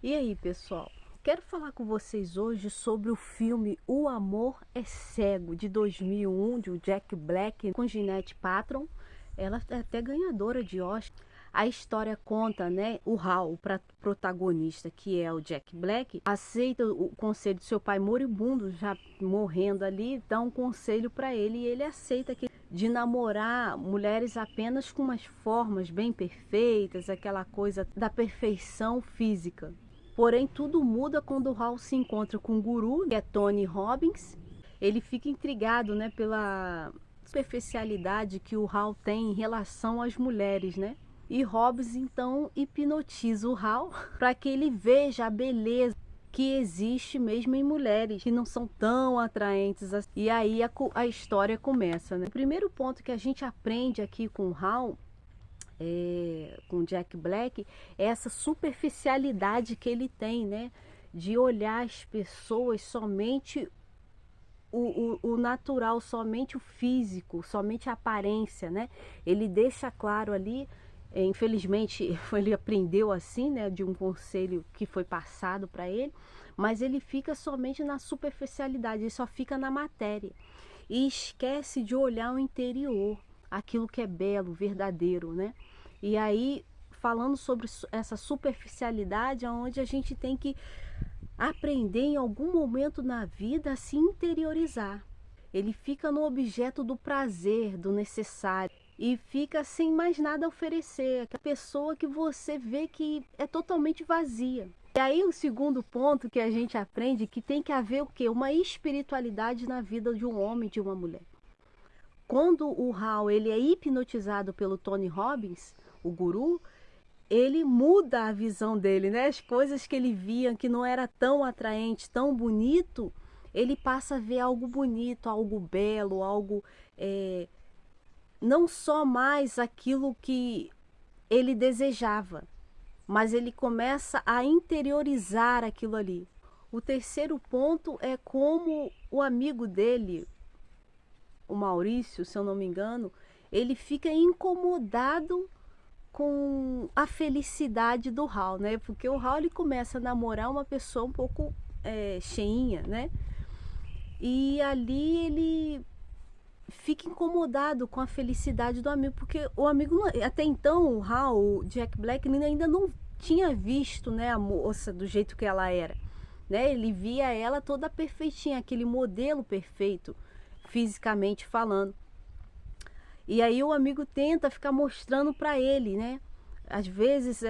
E aí, pessoal? Quero falar com vocês hoje sobre o filme O Amor é Cego, de 2001, de Jack Black com Gwyneth Paltrow. Ela é até ganhadora de Oscar. A história conta, né, o Hal, o protagonista, que é o Jack Black, aceita o conselho do seu pai moribundo, já morrendo ali, dá um conselho para ele e ele aceita de namorar mulheres apenas com umas formas bem perfeitas, aquela coisa da perfeição física. Porém, tudo muda quando o Hal se encontra com o guru, que é Tony Robbins. Ele fica intrigado, né, pela superficialidade que o Hal tem em relação às mulheres, né? E Robbins então hipnotiza o Hal para que ele veja a beleza que existe mesmo em mulheres que não são tão atraentes assim. E aí a história começa, né? O primeiro ponto que a gente aprende aqui com o Hal, com Jack Black, é essa superficialidade que ele tem, né? De olhar as pessoas somente o natural, somente o físico, somente a aparência, né? Ele deixa claro ali, infelizmente ele aprendeu assim, né? De um conselho que foi passado para ele, mas ele fica somente na superficialidade, ele só fica na matéria e esquece de olhar o interior, aquilo que é belo, verdadeiro, né? E aí, falando sobre essa superficialidade, onde a gente tem que aprender em algum momento na vida a se interiorizar. Ele fica no objeto do prazer, do necessário, e fica sem mais nada a oferecer, aquela pessoa que você vê que é totalmente vazia. E aí o segundo ponto que a gente aprende, que tem que haver o quê? Uma espiritualidade na vida de um homem e de uma mulher. Quando o Hal ele é hipnotizado pelo Tony Robbins, o guru, ele muda a visão dele, né? As coisas que ele via que não era tão atraente, tão bonito, ele passa a ver algo bonito, algo belo, algo não só mais aquilo que ele desejava, mas ele começa a interiorizar aquilo ali. O terceiro ponto é como o amigo dele, o Maurício, se eu não me engano, ele fica incomodado com a felicidade do Hal, né? Porque o Hal ele começa a namorar uma pessoa um pouco cheinha, né? E ali ele fica incomodado com a felicidade do amigo, porque o amigo, até então, o Hal, o Jack Black, ele ainda não tinha visto, né, a moça do jeito que ela era, né? Ele via ela toda perfeitinha, aquele modelo perfeito, fisicamente falando. E aí o amigo tenta ficar mostrando para ele, né? Às vezes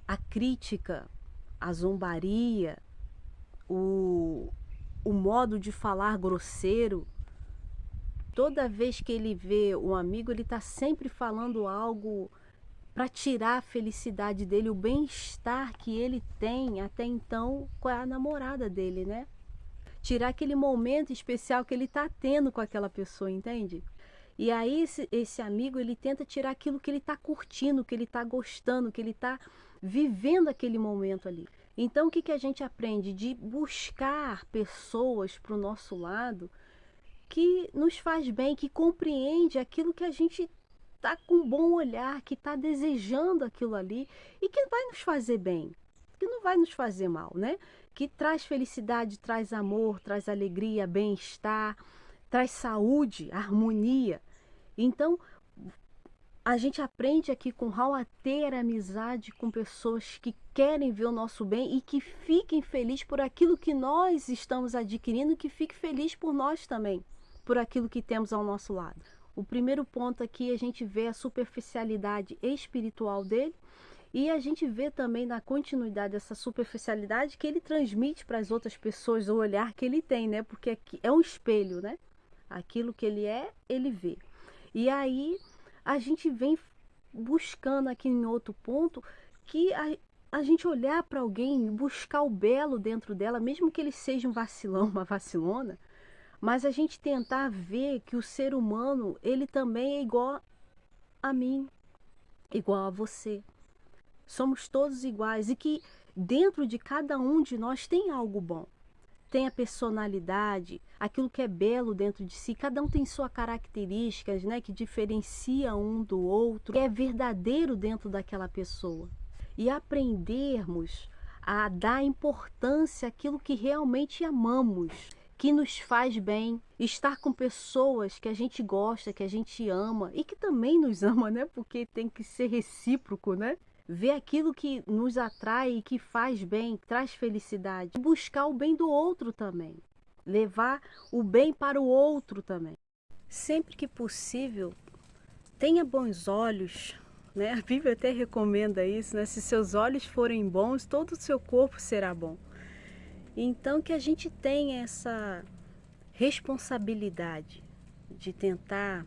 a crítica, a zombaria, o modo de falar grosseiro. Toda vez que ele vê um amigo, ele está sempre falando algo para tirar a felicidade dele, o bem-estar que ele tem até então com a namorada dele, né? Tirar aquele momento especial que ele está tendo com aquela pessoa, entende? E aí esse amigo, ele tenta tirar aquilo que ele está curtindo, que ele está gostando, que ele está vivendo aquele momento ali. Então o que, que a gente aprende? De buscar pessoas para o nosso lado que nos faz bem, que compreende aquilo que a gente está com um bom olhar, que está desejando aquilo ali e que vai nos fazer bem, que não vai nos fazer mal, né? Que traz felicidade, traz amor, traz alegria, bem-estar, traz saúde, harmonia. Então, a gente aprende aqui com Hal a ter amizade com pessoas que querem ver o nosso bem e que fiquem felizes por aquilo que nós estamos adquirindo, que fique feliz por nós também, por aquilo que temos ao nosso lado. O primeiro ponto aqui, a gente vê a superficialidade espiritual dele e a gente vê também na continuidade dessa superficialidade que ele transmite para as outras pessoas, o olhar que ele tem, né? Porque é um espelho, né? Aquilo que ele é, ele vê. E aí a gente vem buscando aqui em outro ponto que a gente olhar para alguém e buscar o belo dentro dela, mesmo que ele seja um vacilão, uma vacilona, mas a gente tentar ver que o ser humano, ele também é igual a mim, igual a você. Somos todos iguais e que dentro de cada um de nós tem algo bom. Tem a personalidade, aquilo que é belo dentro de si. Cada um tem suas características, né, que diferencia um do outro, que é verdadeiro dentro daquela pessoa. E aprendermos a dar importância àquilo que realmente amamos, que nos faz bem, estar com pessoas que a gente gosta, que a gente ama e que também nos ama, né? Porque tem que ser recíproco, né? Ver aquilo que nos atrai e que faz bem, traz felicidade, buscar o bem do outro também, levar o bem para o outro também. Sempre que possível, tenha bons olhos, né? A Bíblia até recomenda isso, né? Se seus olhos forem bons, todo o seu corpo será bom. Então que a gente tenha essa responsabilidade de tentar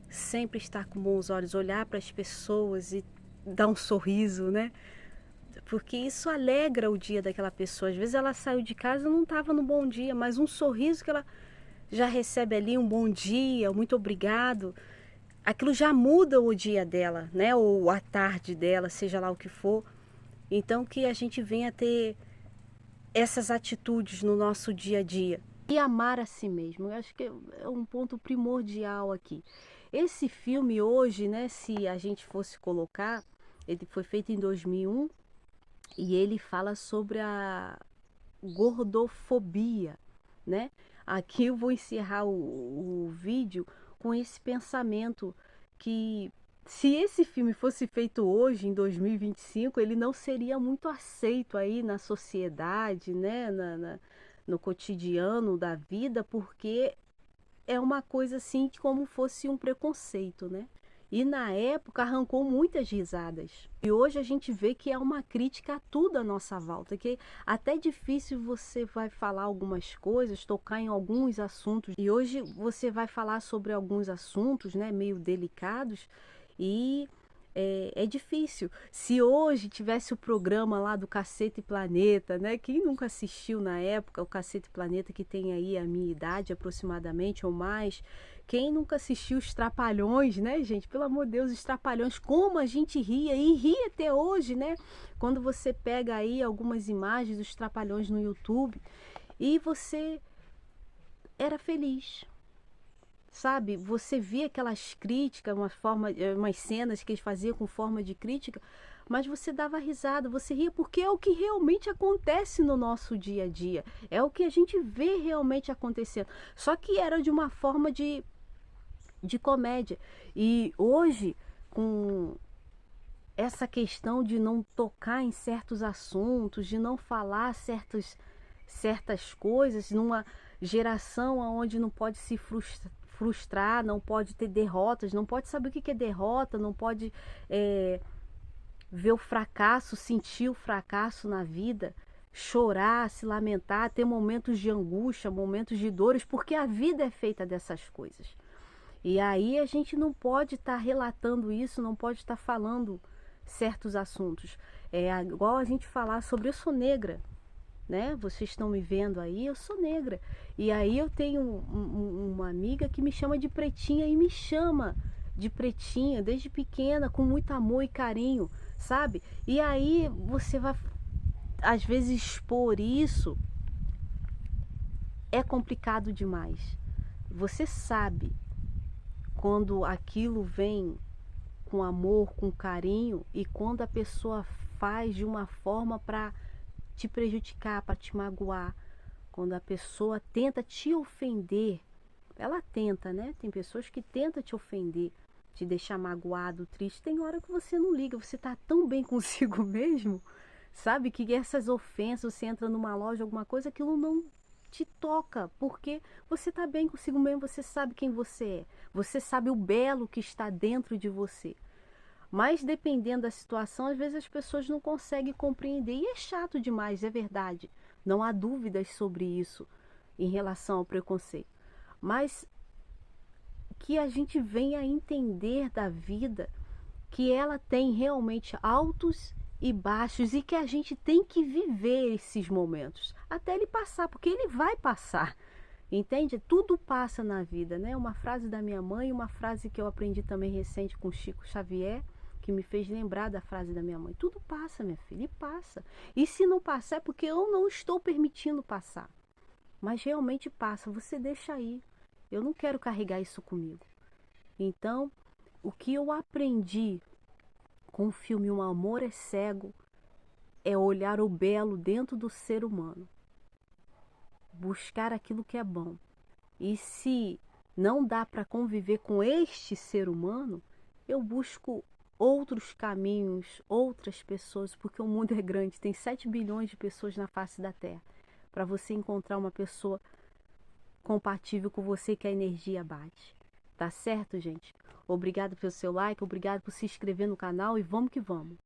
sempre estar com bons olhos, olhar para as pessoas e dar um sorriso, né? Porque isso alegra o dia daquela pessoa. Às vezes ela saiu de casa e não estava no bom dia, mas um sorriso que ela já recebe ali, um bom dia, muito obrigado, aquilo já muda o dia dela, né? Ou a tarde dela, seja lá o que for. Então que a gente venha ter essas atitudes no nosso dia a dia. E amar a si mesmo, eu acho que é um ponto primordial aqui. Esse filme hoje, né, se a gente fosse colocar, ele foi feito em 2001 e ele fala sobre a gordofobia, né? Aqui eu vou encerrar o vídeo com esse pensamento que se esse filme fosse feito hoje, em 2025, ele não seria muito aceito aí na sociedade, né? No cotidiano da vida, porque é uma coisa assim como fosse um preconceito, né? E na época arrancou muitas risadas. E hoje a gente vê que é uma crítica a tudo à nossa volta, que até difícil você vai falar algumas coisas, tocar em alguns assuntos. E hoje você vai falar sobre alguns assuntos, né, meio delicados, e é difícil. Se hoje tivesse o programa lá do Cacete Planeta, né? Quem nunca assistiu na época o Cacete Planeta, que tem aí a minha idade aproximadamente ou mais, quem nunca assistiu os Trapalhões, né, gente? Pelo amor de Deus, os Trapalhões, como a gente ria e ri até hoje, né? Quando você pega aí algumas imagens dos Trapalhões no YouTube e você era feliz, sabe? Você via aquelas críticas, umas cenas que eles faziam com forma de crítica, mas você dava risada, você ria, porque é o que realmente acontece no nosso dia a dia, é o que a gente vê realmente acontecendo. Só que era de uma forma de comédia. E hoje, com essa questão de não tocar em certos assuntos, de não falar certas coisas, numa geração onde não pode se frustrar, não pode ter derrotas, não pode saber o que é derrota, não pode ver o fracasso, sentir o fracasso na vida, chorar, se lamentar, ter momentos de angústia, momentos de dores, porque a vida é feita dessas coisas. E aí a gente não pode estar relatando isso, não pode estar falando certos assuntos. É igual a gente falar sobre eu sou negra, né? Vocês estão me vendo aí, eu sou negra. E aí eu tenho uma amiga que me chama de pretinha e me chama de pretinha desde pequena, com muito amor e carinho, sabe? E aí você vai às vezes expor isso, é complicado demais. Você sabe quando aquilo vem com amor, com carinho, e quando a pessoa faz de uma forma para te prejudicar, para te magoar, quando a pessoa tenta te ofender, ela tenta, né? Tem pessoas que tentam te ofender, te deixar magoado, triste. Tem hora que você não liga, você tá tão bem consigo mesmo, sabe? Que essas ofensas, você entra numa loja, alguma coisa, aquilo não te toca, porque você tá bem consigo mesmo, você sabe quem você é, você sabe o belo que está dentro de você. Mas dependendo da situação, às vezes as pessoas não conseguem compreender e é chato demais, é verdade. Não há dúvidas sobre isso em relação ao preconceito. Mas que a gente venha a entender da vida que ela tem realmente altos e baixos e que a gente tem que viver esses momentos até ele passar, porque ele vai passar. Entende? Tudo passa na vida, né? Uma frase da minha mãe, uma frase que eu aprendi também recente com Chico Xavier, que me fez lembrar da frase da minha mãe. Tudo passa, minha filha, e passa. E se não passar é porque eu não estou permitindo passar. Mas realmente passa, você deixa aí. Eu não quero carregar isso comigo. Então, o que eu aprendi com o filme Um Amor é Cego é olhar o belo dentro do ser humano, buscar aquilo que é bom. E se não dá para conviver com este ser humano, eu busco outros caminhos, outras pessoas, porque o mundo é grande, tem 7 bilhões de pessoas na face da Terra. Para você encontrar uma pessoa compatível com você, que a energia bate. Tá certo, gente? Obrigado pelo seu like, obrigado por se inscrever no canal e vamos que vamos!